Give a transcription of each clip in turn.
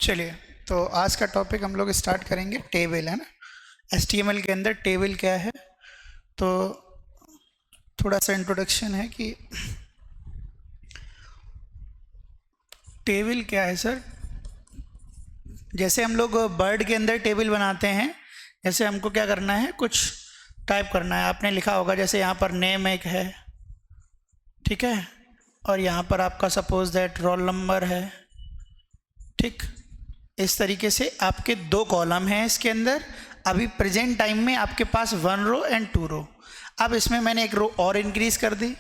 चलिए, तो आज का टॉपिक हम लोग स्टार्ट करेंगे टेबल, है ना। HTML के अंदर टेबल क्या है, तो थोड़ा सा इंट्रोडक्शन है कि टेबल क्या है सर। जैसे हम लोग वर्ड के अंदर टेबल बनाते हैं, जैसे हमको क्या करना है, कुछ टाइप करना है। आपने लिखा होगा जैसे यहाँ पर नेम एक है, ठीक है, और यहाँ पर आपका सपोज दैट रोल नंबर है, ठीक। इस तरीके से आपके दो कॉलम हैं इसके अंदर। अभी प्रेजेंट टाइम में आपके पास 1 रो एंड 2 रो। अब इसमें मैंने एक रो और इंक्रीज कर दी।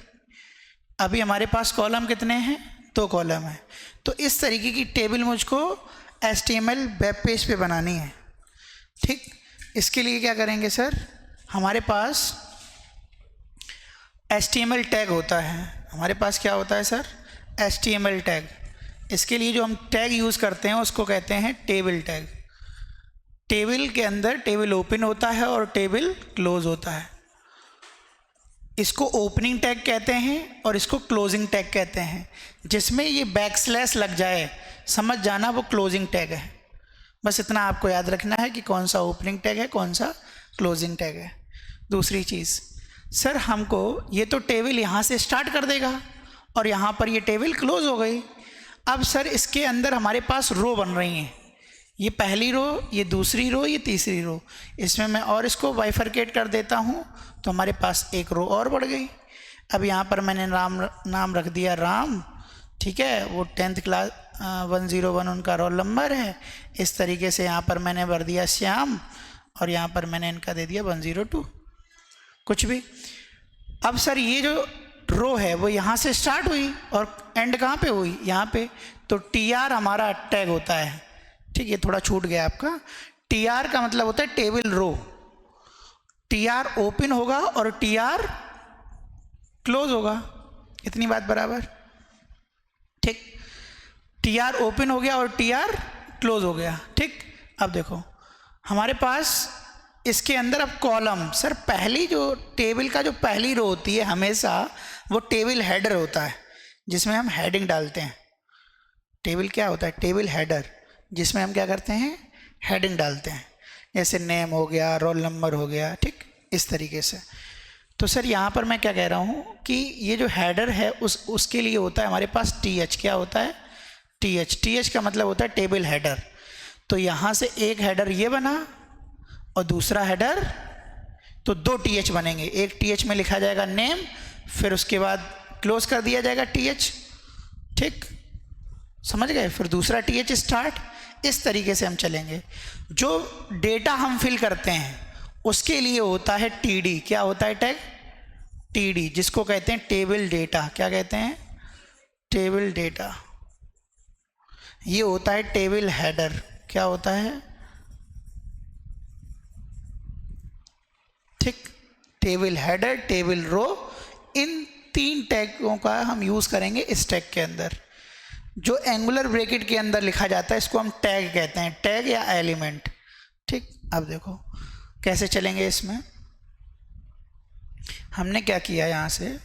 अभी हमारे पास कॉलम कितने हैं, 2 कॉलम है। तो इस तरीके की टेबल मुझको HTML वेब पेज पे बनानी है, ठीक। इसके लिए क्या करेंगे सर, हमारे पास HTML टैग होता है। हमारे पास क्या होता है सर, HTML टैग। इसके लिए जो हम टैग यूज़ करते हैं उसको कहते हैं टेबल टैग। टेबल के अंदर टेबल ओपन होता है और टेबल क्लोज होता है। इसको ओपनिंग टैग कहते हैं और इसको क्लोजिंग टैग कहते हैं। जिसमें ये बैकस्लैश लग जाए, समझ जाना वो क्लोजिंग टैग है। बस इतना आपको याद रखना है कि कौन सा ओपनिंग टैग है, कौन सा क्लोजिंग टैग है। दूसरी चीज़ सर, हमको ये तो टेबल यहाँ से स्टार्ट कर देगा और यहाँ पर ये टेबल क्लोज हो गई। अब सर इसके अंदर हमारे पास रो बन रही हैं, ये पहली रो, ये दूसरी रो, ये तीसरी रो। इसमें मैं और इसको बाइफरकेट कर देता हूँ तो हमारे पास एक रो और बढ़ गई। अब यहाँ पर मैंने नाम रख दिया राम, ठीक है, वो 10th क्लास 101 उनका रोल नंबर है। इस तरीके से यहाँ पर मैंने भर दिया श्याम और यहाँ पर मैंने इनका दे दिया 102, कुछ भी। अब सर ये जो रो है वो यहाँ से स्टार्ट हुई और एंड कहाँ पे हुई, यहाँ पे। तो TR हमारा टैग होता है, ठीक। ये थोड़ा छूट गया आपका। TR का मतलब होता है टेबल रो। TR ओपन होगा और TR क्लोज होगा। इतनी बात बराबर, ठीक। TR ओपन हो गया और TR क्लोज हो गया, ठीक। अब देखो हमारे पास इसके अंदर अब कॉलम, सर पहली जो टेबल का जो पहली रो होती है हमेशा वो टेबल हेडर होता है, जिसमें हम हेडिंग डालते हैं। टेबल क्या होता है, टेबल हेडर, जिसमें हम क्या करते हैं, हेडिंग डालते हैं। जैसे नेम हो गया, रोल नंबर हो गया, ठीक, इस तरीके से। तो सर यहाँ पर मैं क्या कह रहा हूँ कि ये जो हेडर है उसके लिए होता है हमारे पास TH। क्या होता है, TH का मतलब होता है टेबल हेडर। तो यहाँ से एक हेडर ये बना और दूसरा हेडर, तो 2 TH बनेंगे। एक TH में लिखा जाएगा नेम, फिर उसके बाद क्लोज कर दिया जाएगा TH, ठीक, समझ गए। फिर दूसरा TH स्टार्ट। इस तरीके से हम चलेंगे। जो डेटा हम फिल करते हैं उसके लिए होता है TD। क्या होता है टैग, TD, जिसको कहते हैं टेबल डेटा। क्या कहते हैं, टेबल डेटा। ये होता है टेबल हेडर। क्या होता है, ठीक, टेबल हेडर, टेबल रो। इन 3 टैगों का हम यूज़ करेंगे इस टैग के अंदर। जो एंगुलर ब्रैकेट के अंदर लिखा जाता है इसको हम टैग कहते हैं, टैग या एलिमेंट, ठीक। अब देखो कैसे चलेंगे इसमें। हमने क्या किया, यहाँ से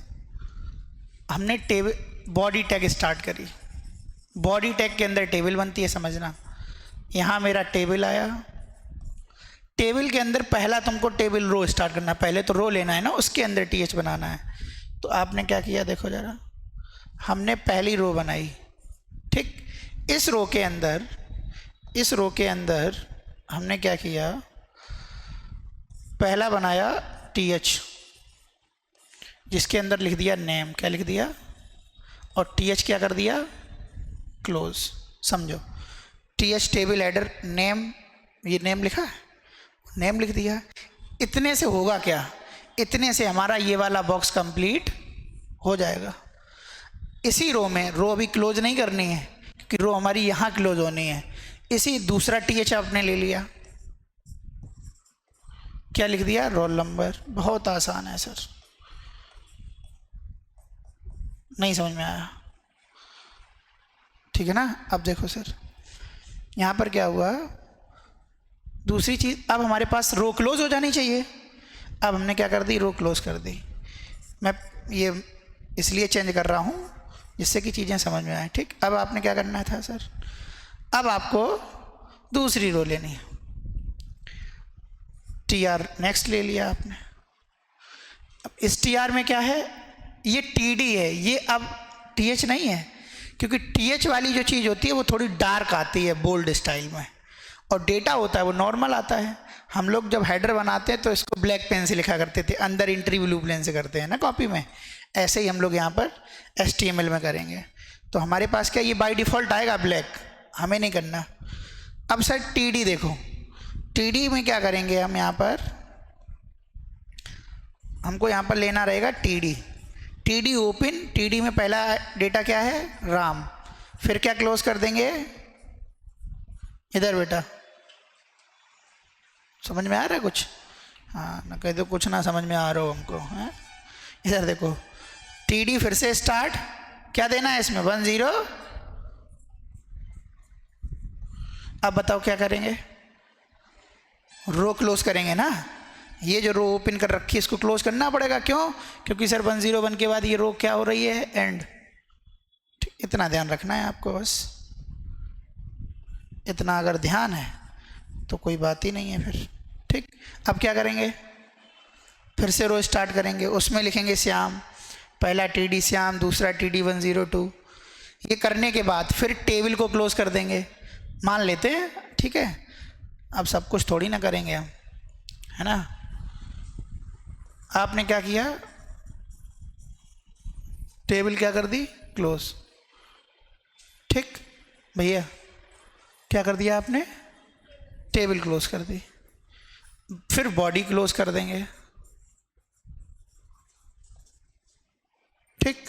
हमने टेबल बॉडी टैग स्टार्ट करी। बॉडी टैग के अंदर टेबल बनती है, समझना। यहाँ मेरा टेबल आया। टेबल के अंदर पहला तुमको टेबल रो स्टार्ट करना, पहले तो रो लेना है ना, उसके अंदर TH बनाना है। तो आपने क्या किया, देखो ज़रा, हमने पहली रो बनाई, ठीक। इस रो के अंदर हमने क्या किया, पहला बनाया TH, जिसके अंदर लिख दिया नेम। क्या लिख दिया, और TH क्या कर दिया, क्लोज। समझो, TH टेबल हेडर नेम, ये नेम लिखा है, नेम लिख दिया। इतने से होगा क्या, इतने से हमारा ये वाला बॉक्स कंप्लीट हो जाएगा। इसी रो में, रो अभी क्लोज नहीं करनी है क्योंकि रो हमारी यहाँ क्लोज होनी है। इसी दूसरा TH आपने ले लिया, क्या लिख दिया, रोल नंबर। बहुत आसान है सर, नहीं समझ में आया, ठीक है ना। अब देखो सर यहाँ पर क्या हुआ, दूसरी चीज़, अब हमारे पास रो क्लोज हो जानी चाहिए। अब हमने क्या कर दी, रो क्लोज कर दी। मैं ये इसलिए चेंज कर रहा हूँ जिससे कि चीज़ें समझ में आए, ठीक। अब आपने क्या करना था सर, अब आपको दूसरी रो लेनी है। टी आर नेक्स्ट ले लिया आपने। अब इस टी आर में क्या है, ये टी डी है, ये अब टी एच नहीं है, क्योंकि टी एच वाली जो चीज़ होती है वो थोड़ी डार्क आती है बोल्ड स्टाइल में, और डेटा होता है वो नॉर्मल आता है। हम लोग जब हेडर बनाते हैं तो इसको ब्लैक पेन से लिखा करते थे, अंदर एंट्री ब्लू पेन से करते हैं ना कॉपी में, ऐसे ही हम लोग यहाँ पर HTML में करेंगे। तो हमारे पास क्या, ये बाय डिफ़ॉल्ट आएगा ब्लैक, हमें नहीं करना। अब सर TD देखो, TD में क्या करेंगे हम, यहाँ पर हमको यहाँ पर लेना रहेगा TD ओपन। TD में पहला डेटा क्या है, राम, फिर क्या क्लोज कर देंगे, इधर बेटा समझ में आ रहा है कुछ, हाँ ना कह दो कुछ ना समझ में आ रहा हो हमको, है इधर देखो TD फिर से स्टार्ट, क्या देना है इसमें 10। अब बताओ क्या करेंगे, रो क्लोज करेंगे ना, ये जो रो ओपन कर रखी है इसको क्लोज करना पड़ेगा, क्यों, क्योंकि सर 101 के बाद ये रो क्या हो रही है, एंड। इतना ध्यान रखना है आपको बस, इतना अगर ध्यान है तो कोई बात ही नहीं है फिर, ठीक। अब क्या करेंगे, फिर से रो स्टार्ट करेंगे, उसमें लिखेंगे श्याम, पहला TD श्याम, दूसरा TD 102। ये करने के बाद फिर टेबल को क्लोज कर देंगे, मान लेते हैं, ठीक है। अब सब कुछ थोड़ी ना करेंगे हम, है ना। आपने क्या किया, टेबल क्या कर दी, क्लोज, ठीक भैया, क्या कर दिया आपने, टेबल क्लोज कर दी। फिर बॉडी क्लोज कर देंगे, ठीक।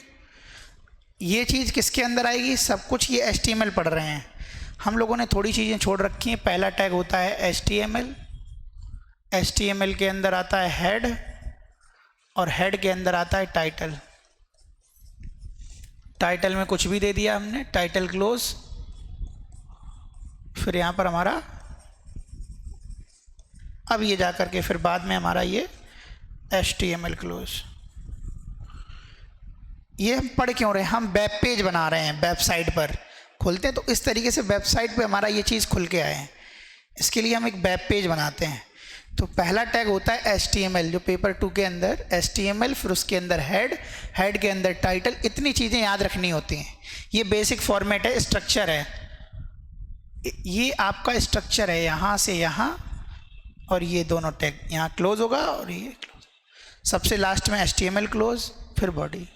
ये चीज़ किसके अंदर आएगी, सब कुछ ये HTML पढ़ रहे हैं, हम लोगों ने थोड़ी चीज़ें छोड़ रखी हैं। पहला टैग होता है HTML के अंदर आता है हेड, और हेड के अंदर आता है टाइटल। टाइटल में कुछ भी दे दिया हमने, टाइटल क्लोज, फिर यहाँ पर हमारा, अब ये जा कर के फिर बाद में हमारा ये HTML क्लोज। ये हम पढ़ क्यों रहे हैं, हम वेब पेज बना रहे हैं, वेबसाइट पर खोलते हैं तो इस तरीके से वेबसाइट पे हमारा ये चीज़ खुल के आए हैं, इसके लिए हम एक वेब पेज बनाते हैं। तो पहला टैग होता है HTML, जो पेपर 2 के अंदर HTML, फिर उसके अंदर हेड के अंदर टाइटल, इतनी चीज़ें याद रखनी होती हैं। ये बेसिक फॉर्मेट है, स्ट्रक्चर है, ये आपका स्ट्रक्चर है, यहाँ से यहाँ, और ये दोनों टैग यहाँ क्लोज होगा और ये क्लोज, सबसे लास्ट में HTML क्लोज, फिर बॉडी।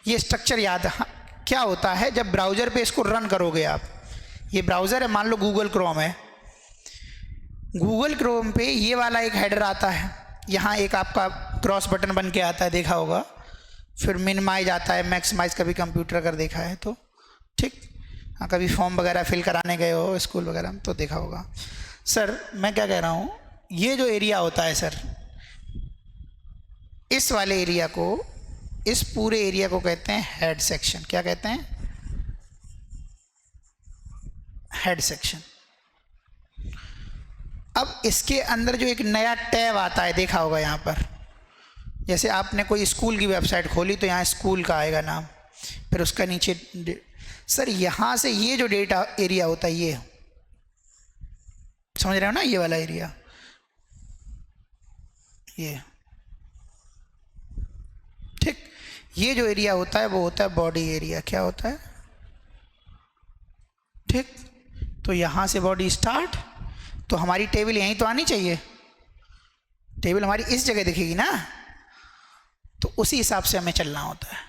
ये स्ट्रक्चर याद, हाँ, क्या होता है जब ब्राउज़र पे इसको रन करोगे आप, ये ब्राउज़र है, मान लो गूगल क्रोम है, गूगल क्रोम पे ये वाला एक हेडर आता है, यहाँ एक आपका क्रॉस बटन बन के आता है, देखा होगा, फिर मिनिमाइज आता है, मैक्सिमाइज, कभी कंप्यूटर अगर देखा है तो, ठीक। हाँ, कभी फॉर्म वगैरह फिल कराने गए हो स्कूल वगैरह में तो देखा होगा। सर मैं क्या कह रहा हूँ, ये जो एरिया होता है सर, इस वाले एरिया को, इस पूरे एरिया को कहते हैं हेड सेक्शन। क्या कहते हैं, हेड सेक्शन। अब इसके अंदर जो एक नया टैब आता है, देखा होगा यहाँ पर, जैसे आपने कोई स्कूल की वेबसाइट खोली तो यहाँ स्कूल का आएगा नाम, फिर उसका नीचे सर यहाँ से ये जो डेटा एरिया होता है, ये समझ रहे हो ना, ये वाला एरिया, ये ठीक, ये जो एरिया होता है वो होता है बॉडी एरिया। क्या होता है, ठीक। तो यहाँ से बॉडी स्टार्ट, तो हमारी टेबल यहीं तो आनी चाहिए, टेबल हमारी इस जगह दिखेगी ना, तो उसी हिसाब से हमें चलना होता है,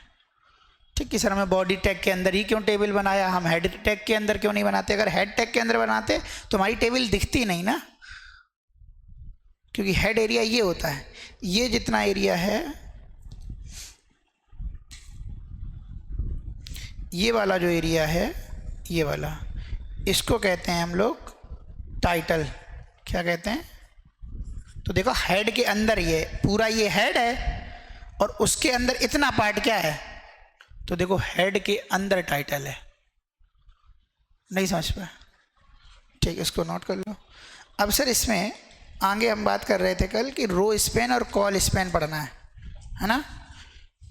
ठीक है। सर हमें बॉडी टैग के अंदर ही क्यों टेबल बनाया, हम हेड टैग के अंदर क्यों नहीं बनाते, अगर हेड टैग के अंदर बनाते तो हमारी टेबल दिखती नहीं ना, क्योंकि हेड एरिया ये होता है, ये जितना एरिया है, ये वाला जो एरिया है, ये वाला, इसको कहते हैं हम लोग टाइटल। क्या कहते हैं, तो देखो हेड के अंदर ये पूरा ये हेड है, और उसके अंदर इतना पार्ट क्या है, तो देखो हेड के अंदर टाइटल है। नहीं समझ पाए, ठीक, इसको नोट कर लो। अब सर इसमें आगे हम बात कर रहे थे कल कि रो स्पैन और कॉल स्पैन पढ़ना है ना।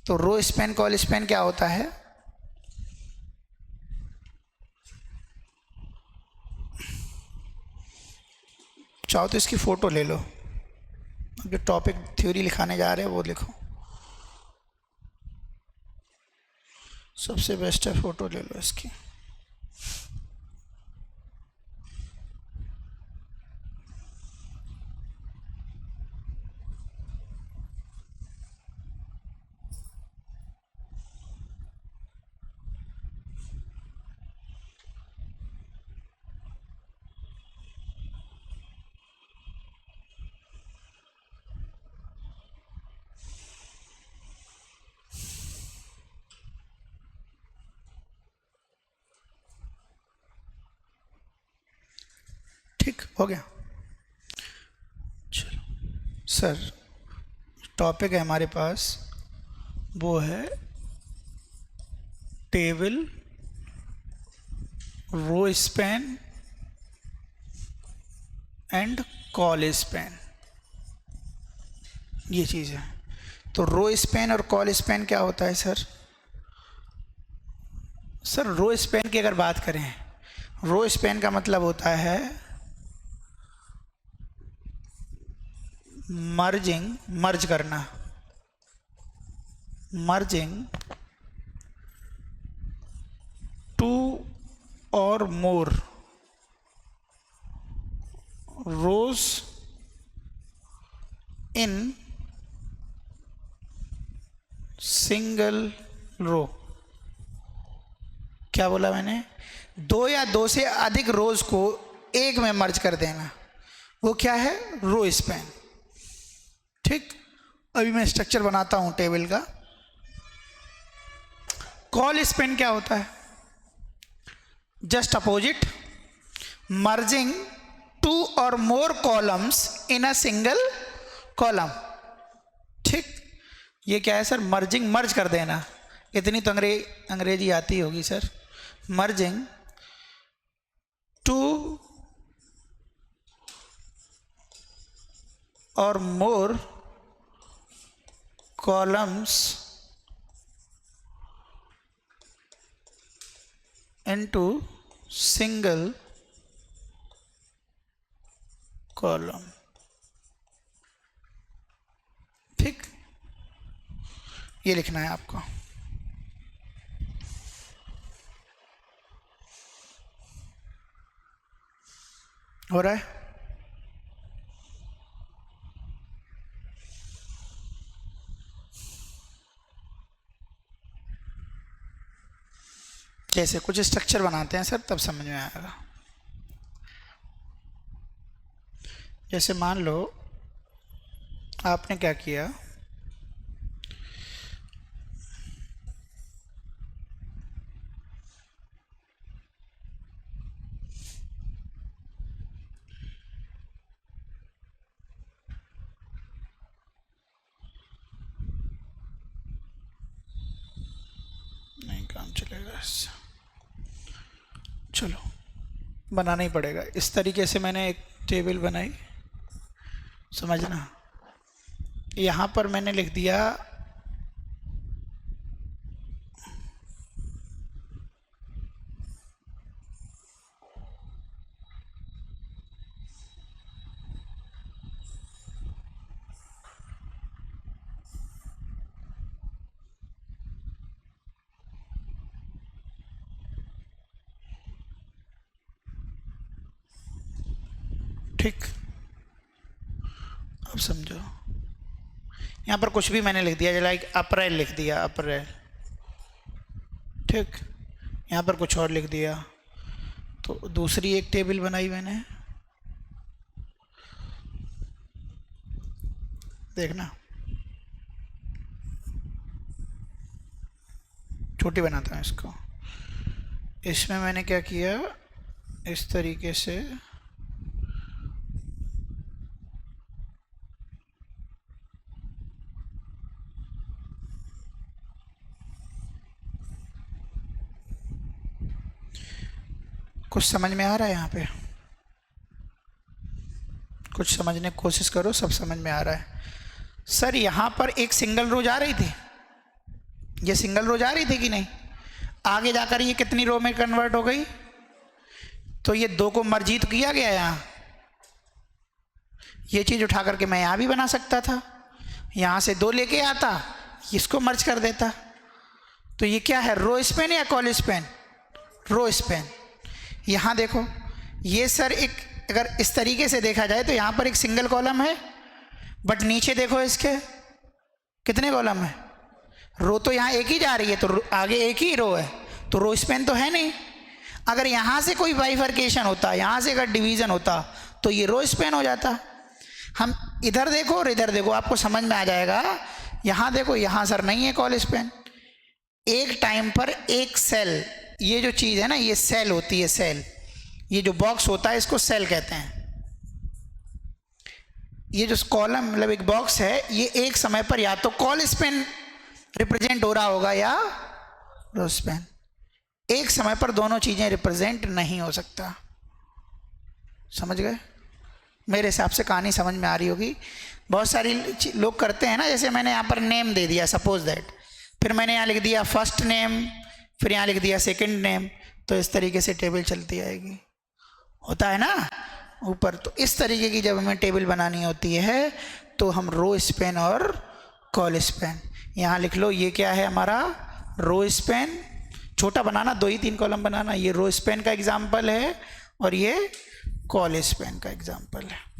तो रो स्पैन कॉल स्पैन क्या होता है, चाहो तो इसकी फ़ोटो ले लो, जो टॉपिक थ्योरी लिखाने जा रहे हो वो लिखो, सबसे बेस्ट है, फ़ोटो ले लो इसकी। ठीक हो गया। चलो सर, टॉपिक है हमारे पास, वो है table, row span and col span, ये चीज़ है। तो रो स्पैन और कॉल स्पैन क्या होता है सर? सर रो स्पैन की अगर बात करें, रो स्पैन का मतलब होता है मर्ज करना, मर्जिंग टू और मोर रोज इन सिंगल रो। क्या बोला मैंने? दो या दो से अधिक रोज को एक में मर्ज कर देना, वो क्या है? Row span. ठीक, अभी मैं स्ट्रक्चर बनाता हूं टेबल का। कॉल स्पैन क्या होता है? जस्ट अपोजिट, मर्जिंग टू और more columns in a single column. ठीक, ये क्या है सर? मर्जिंग, मर्ज कर देना। इतनी तो अंग्रेजी आती होगी सर। मर्जिंग टू और मोर columns into single column। ठीक, ये लिखना है आपको। हो रहा है? जैसे कुछ स्ट्रक्चर बनाते हैं सर, तब समझ में आएगा। जैसे मान लो आपने क्या किया, नहीं काम चलेगा इससे, चलो बनाना ही पड़ेगा। इस तरीके से मैंने एक टेबल बनाई, समझना। यहाँ पर मैंने लिख दिया ठीक, अब समझो। यहाँ पर कुछ भी मैंने लिख दिया, लाइक अप्रैल लिख दिया, अप्रैल। ठीक, यहाँ पर कुछ और लिख दिया, तो दूसरी एक टेबल बनाई मैंने, देखना छोटी बनाता हूँ इसको। इसमें मैंने क्या किया, इस तरीके से कुछ समझ में आ रहा है? यहाँ पे कुछ समझने की कोशिश करो, सब समझ में आ रहा है। सर यहाँ पर एक सिंगल रो जा रही थी, ये सिंगल रो जा रही थी कि नहीं? आगे जाकर ये कितनी रो में कन्वर्ट हो गई? तो ये दो को मर्जित किया गया यहाँ, ये चीज़ उठा करके मैं यहाँ भी बना सकता था, यहाँ से 2 लेके आता, इसको मर्ज कर देता। तो ये क्या है, रो स्पेन या कॉल स्पेन? रो स्पेन। यहाँ देखो ये सर एक, अगर इस तरीके से देखा जाए तो यहाँ पर एक सिंगल कॉलम है, बट नीचे देखो इसके कितने कॉलम है। रो तो यहाँ एक ही जा रही है, तो आगे एक ही रो है, तो रो स्पेन तो है नहीं। अगर यहाँ से कोई बाइफर्केशन होता, यहाँ से अगर डिवीज़न होता, तो ये रो स्पेन हो जाता। हम इधर देखो और इधर देखो, आपको समझ में आ जाएगा। यहाँ देखो, यहाँ सर नहीं है कॉल स्पेन। एक टाइम पर एक सेल, ये जो चीज़ है ना, ये सेल होती है, सेल। ये जो बॉक्स होता है इसको सेल कहते हैं। ये जो कॉलम मतलब एक बॉक्स है, ये एक समय पर या तो कॉल स्पेन रिप्रेजेंट हो रहा होगा या रो स्पेन। एक समय पर दोनों चीजें रिप्रेजेंट नहीं हो सकता। समझ गए? मेरे हिसाब से कहानी समझ में आ रही होगी। बहुत सारी लोग करते हैं ना, जैसे मैंने यहाँ पर नेम दे दिया, सपोज दैट, फिर मैंने यहाँ लिख दिया फर्स्ट नेम, फिर यहाँ लिख दिया सेकंड नेम, तो इस तरीके से टेबल चलती आएगी। होता है ना ऊपर। तो इस तरीके की जब हमें टेबल बनानी होती है तो हम रो स्पेन और कॉल स्पेन, यहाँ लिख लो, ये क्या है हमारा रो स्पेन। छोटा बनाना, 2 ही 3 कॉलम बनाना। ये रो स्पेन का एग्जाम्पल है और ये कॉल स्पेन का एग्जाम्पल है।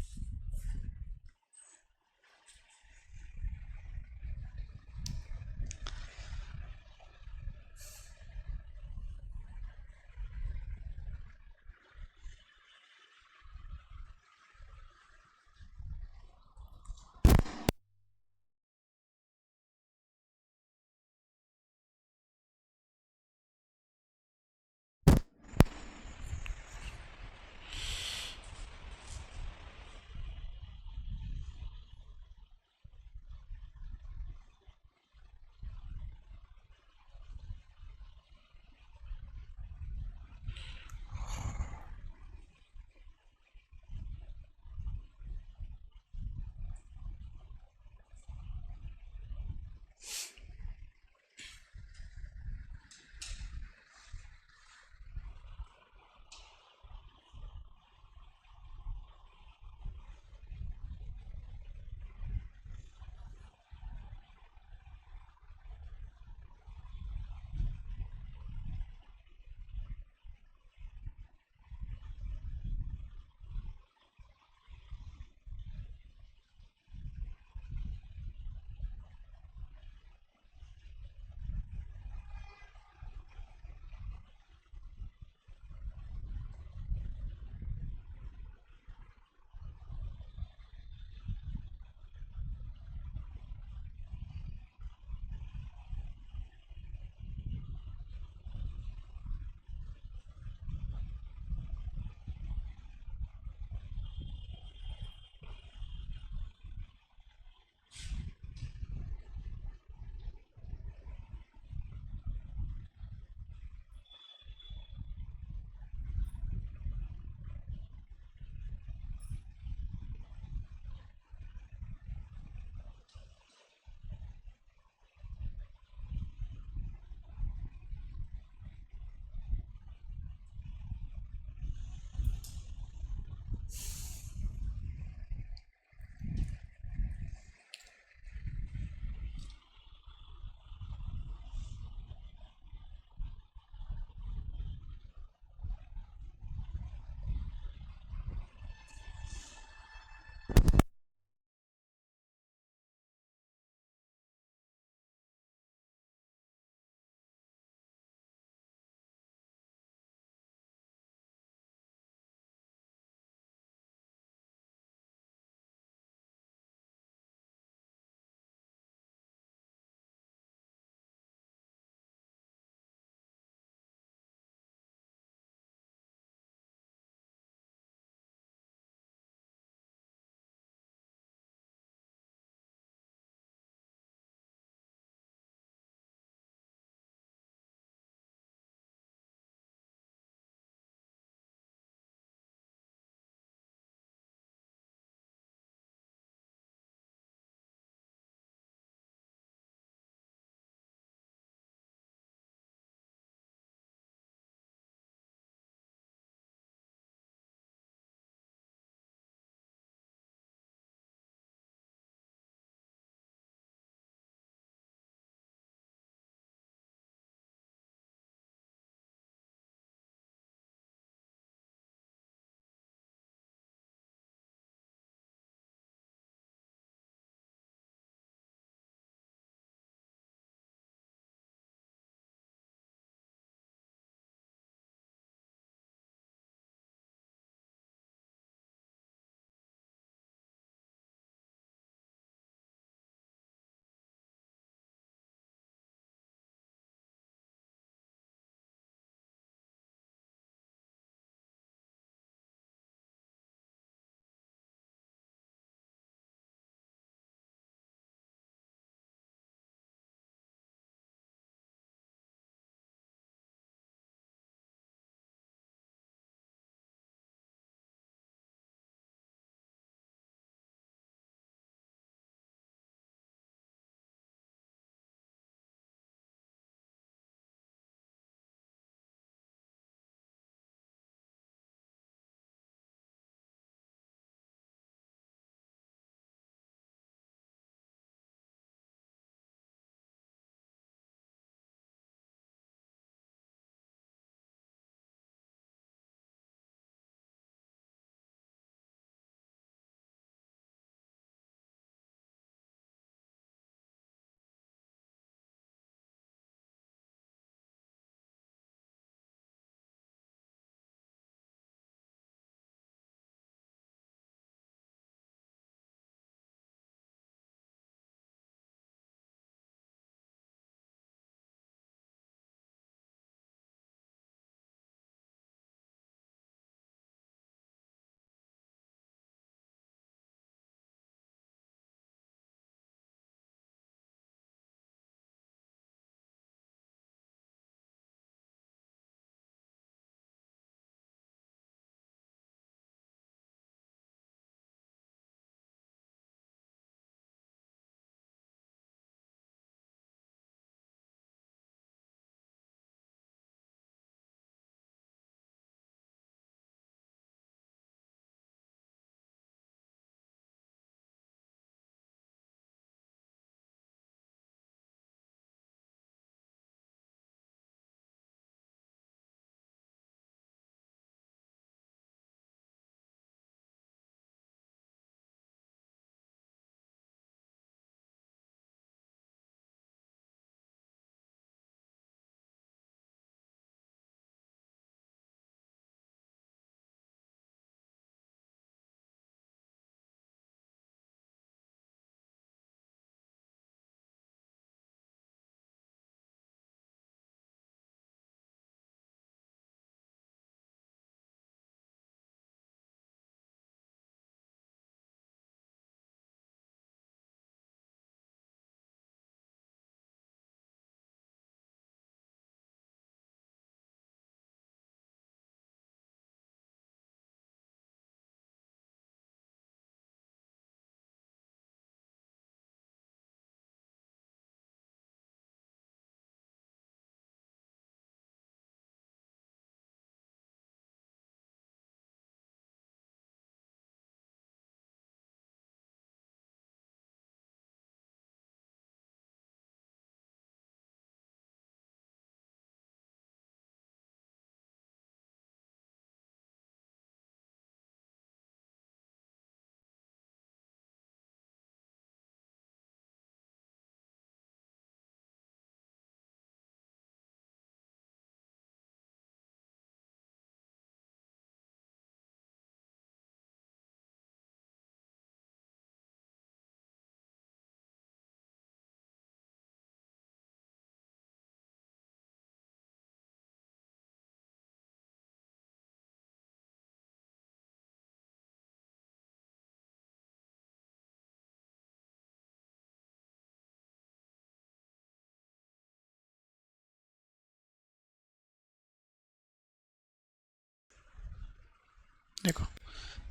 देखो,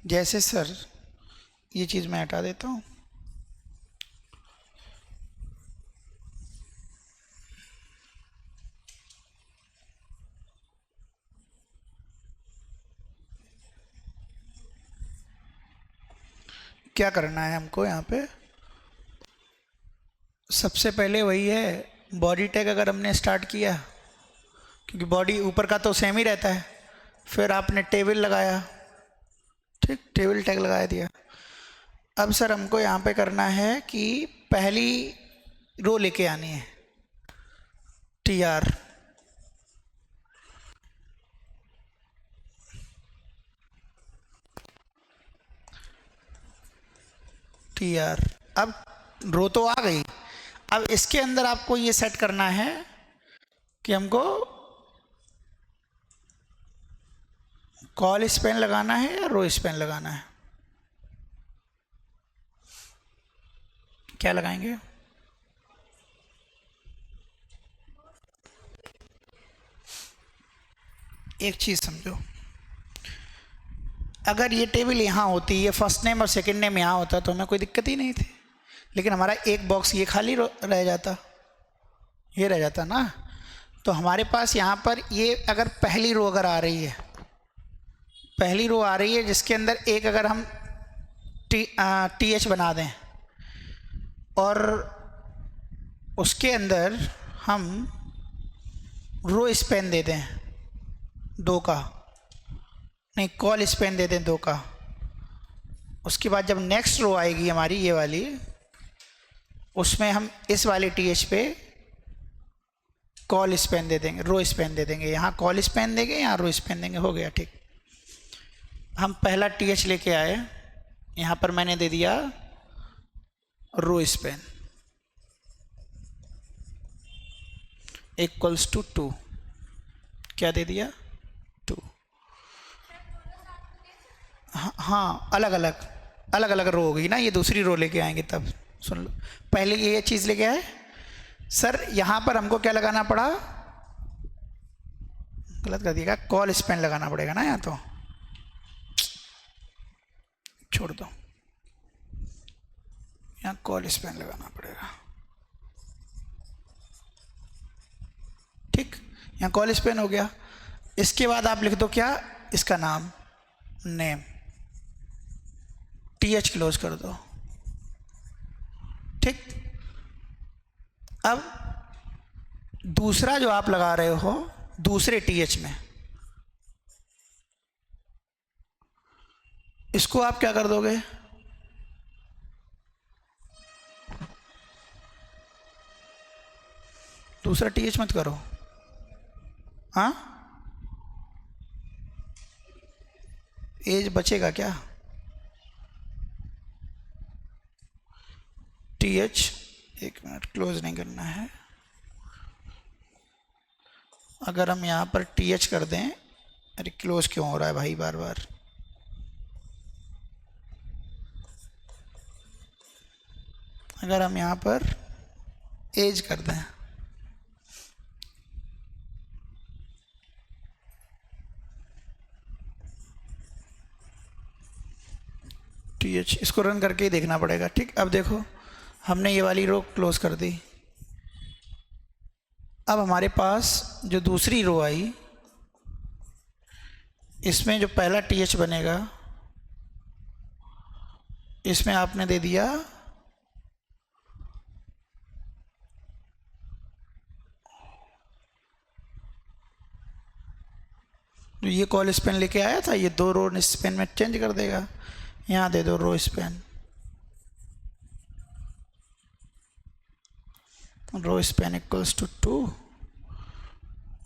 जैसे सर ये चीज़ मैं हटा देता हूँ, क्या करना है हमको यहाँ पे, सबसे पहले वही है बॉडी टैग अगर हमने स्टार्ट किया, क्योंकि बॉडी ऊपर का तो सेम ही रहता है, फिर आपने टेबल लगाया, ठीक, टेबल टैग लगा दिया। अब सर हमको यहाँ पे करना है कि पहली रो लेके आनी है, TR, TR। अब रो तो आ गई, अब इसके अंदर आपको ये सेट करना है कि हमको कॉल स्पैन लगाना है या रो स्पैन लगाना है। क्या लगाएंगे? एक चीज़ समझो, अगर ये टेबल यहाँ होती, ये फर्स्ट नेम और सेकंड नेम यहाँ होता तो हमें कोई दिक्कत ही नहीं थी, लेकिन हमारा एक बॉक्स ये खाली रह जाता, ये रह जाता ना। तो हमारे पास यहाँ पर ये अगर पहली रो अगर आ रही है, पहली रो आ रही है जिसके अंदर एक अगर हम TH बना दें और उसके अंदर हम रो स्पैन दे दें 2 का, नहीं कॉल स्पैन दे दें 2 का, उसके बाद जब नेक्स्ट रो आएगी हमारी ये वाली, उसमें हम इस वाले TH पे कॉल स्पैन दे देंगे, रो स्पैन दे देंगे, यहाँ कॉल स्पैन देंगे, यहाँ रो स्पैन देंगे, हो गया ठीक। हम पहला TH लेके आए, यहाँ पर मैंने दे दिया रो स्पैन इक्वल्स टू 2, क्या दे दिया 2। हाँ, अलग अलग रो होगी ना, ये दूसरी रो लेके आएंगे तब। सुन लो, पहले ये चीज़ लेके आए सर, यहाँ पर हमको क्या लगाना पड़ा, गलत कर दिया, कॉल स्पैन लगाना पड़ेगा ना, यहाँ तो छोड़ दो, यहाँ कॉल स्पैन लगाना पड़ेगा, ठीक, यहाँ कॉल स्पैन हो गया। इसके बाद आप लिख दो क्या, इसका नाम, नेम, TH क्लोज कर दो, ठीक। अब दूसरा जो आप लगा रहे हो दूसरे TH में, इसको आप क्या कर दोगे, दूसरा TH मत करो, हाँ, एज बचेगा क्या, TH, एक मिनट, क्लोज नहीं करना है। अगर हम यहाँ पर TH कर दें, अरे क्लोज क्यों हो रहा है भाई बार बार, अगर हम यहाँ पर एज कर दें, TH, इसको रन करके ही देखना पड़ेगा, ठीक। अब देखो हमने ये वाली रो क्लोज कर दी, अब हमारे पास जो दूसरी रो आई, इसमें जो पहला TH बनेगा, इसमें आपने दे दिया जो ये कॉल स्पैन लेके आया था, ये 2 रो स्पैन में चेंज कर देगा, यहाँ दे दो row span, row span equals to 2,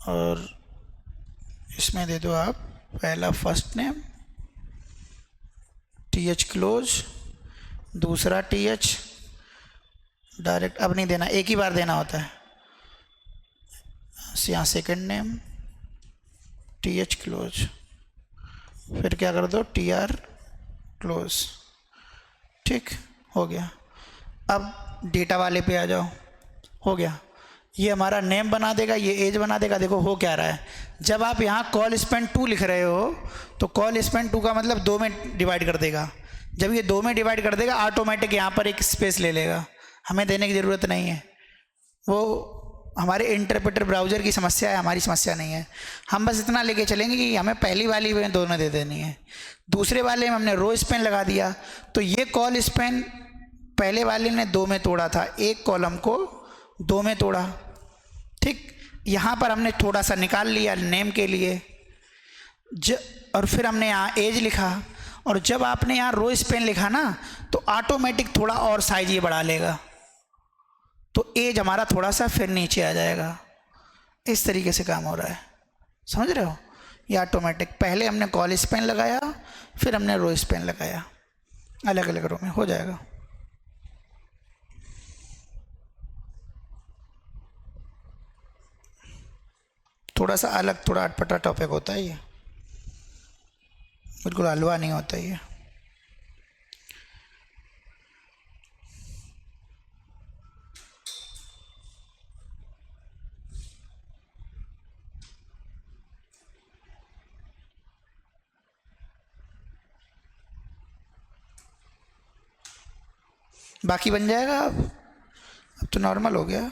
और इसमें दे दो आप पहला फर्स्ट नेम, TH क्लोज, दूसरा TH डायरेक्ट, अब नहीं देना, एक ही बार देना होता है, यहाँ सेकंड नेम, TH क्लोज, फिर क्या कर दो TR क्लोज, ठीक, हो गया। अब डेटा वाले पे आ जाओ, हो गया। ये हमारा नेम बना देगा, ये एज बना देगा। देखो हो क्या रहा है, जब आप यहाँ कॉल स्पेंड 2 लिख रहे हो तो कॉल स्पेंड 2 का मतलब 2 में डिवाइड कर देगा। जब ये 2 में डिवाइड कर देगा ऑटोमेटिक यहाँ पर एक स्पेस ले लेगा, हमें देने की ज़रूरत नहीं है। वो हमारे इंटरप्रेटर ब्राउज़र की समस्या है, हमारी समस्या नहीं है। हम बस इतना लेके चलेंगे कि हमें पहली वाली में 2 में दे देनी है, दूसरे वाले में हमने रो स्पेन लगा दिया। तो ये कॉल स्पेन पहले वाले ने 2 में तोड़ा था, एक कॉलम को 2 में तोड़ा, ठीक। यहाँ पर हमने थोड़ा सा निकाल लिया नेम के लिए, और फिर हमने यहाँ एज लिखा। और जब आपने यहाँ रो स्पेन लिखा ना तो ऑटोमेटिक थोड़ा और साइज ये बढ़ा लेगा, तो एज हमारा थोड़ा सा फिर नीचे आ जाएगा। इस तरीके से काम हो रहा है, समझ रहे हो? ये ऑटोमेटिक, पहले हमने कॉल स्पेन लगाया फिर हमने रो स्पेन लगाया, अलग अलग रो में हो जाएगा। थोड़ा सा अलग, थोड़ा अटपटा टॉपिक होता है ये, बिल्कुल हलवा नहीं होता ये। बाकी बन जाएगा, अब तो नॉर्मल हो गया।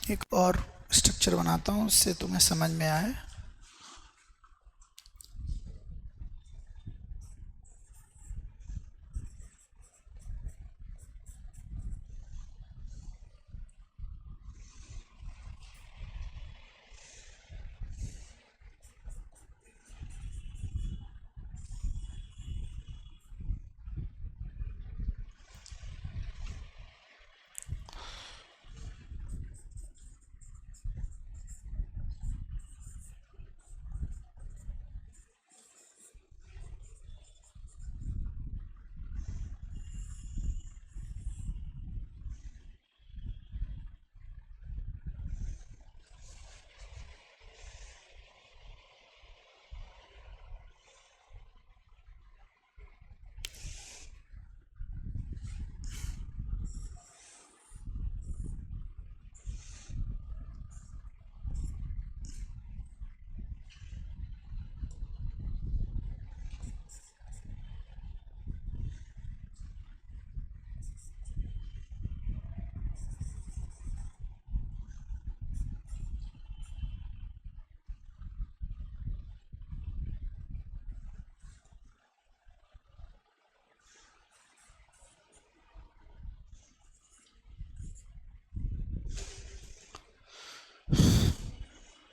एक और स्ट्रक्चर बनाता हूँ, उससे तुम्हें समझ में आए।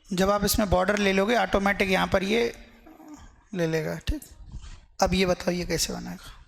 जब आप इसमें बॉर्डर ले लोगे ऑटोमेटिक यहाँ पर ये ले लेगा, ठीक। अब ये बताओ ये कैसे बनेगा?